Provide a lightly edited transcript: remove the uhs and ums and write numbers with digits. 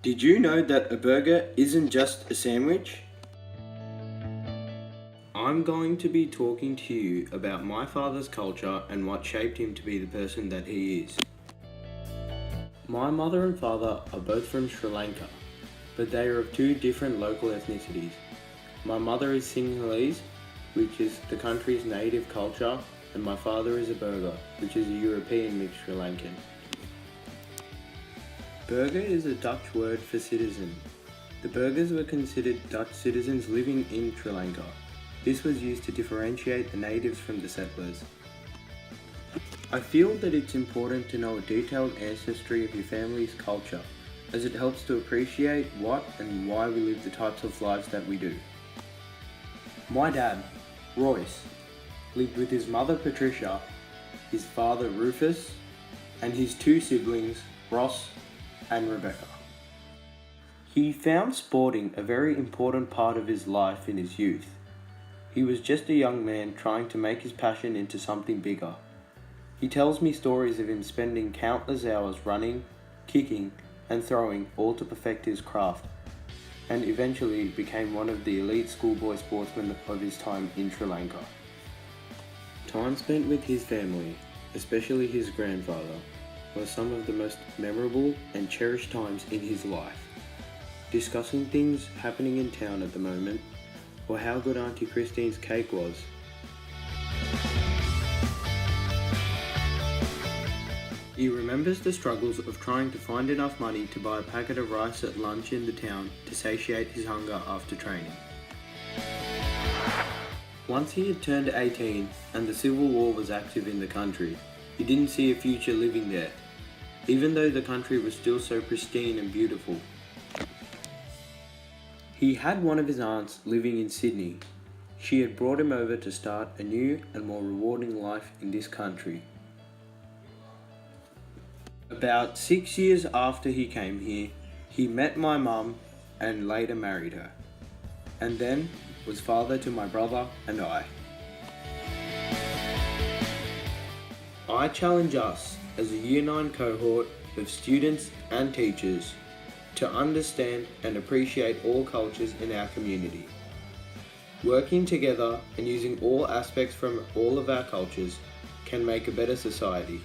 Did you know that a burger isn't just a sandwich? I'm going to be talking to you about my father's culture and what shaped him to be the person that he is. My mother and father are both from Sri Lanka, but they are of two different local ethnicities. My mother is Sinhalese, which is the country's native culture, and my father is a Burgher, which is a European mixed Sri Lankan. Burgher is a Dutch word for citizen. The Burghers were considered Dutch citizens living in Sri Lanka. This was used to differentiate the natives from the settlers. I feel that it's important to know a detailed ancestry of your family's culture, as it helps to appreciate what and why we live the types of lives that we do. My dad, Royce, lived with his mother Patricia, his father Rufus, and his two siblings, Ross and Rebecca. He found sporting a very important part of his life in his youth. He was just a young man trying to make his passion into something bigger. He tells me stories of him spending countless hours running, kicking, and throwing, all to perfect his craft, and eventually became one of the elite schoolboy sportsmen of his time in Sri Lanka. Time spent with his family, especially his grandfather, were some of the most memorable and cherished times in his life. Discussing things happening in town at the moment, or how good Auntie Christine's cake was. He remembers the struggles of trying to find enough money to buy a packet of rice at lunch in the town to satiate his hunger after training. Once he had turned 18 and the Civil War was active in the country, he didn't see a future living there, even though the country was still so pristine and beautiful. He had one of his aunts living in Sydney. She had brought him over to start a new and more rewarding life in this country. About 6 years after he came here, he met my mum and later married her, and then was father to my brother and I. I challenge us as a Year 9 cohort of students and teachers to understand and appreciate all cultures in our community. Working together and using all aspects from all of our cultures can make a better society.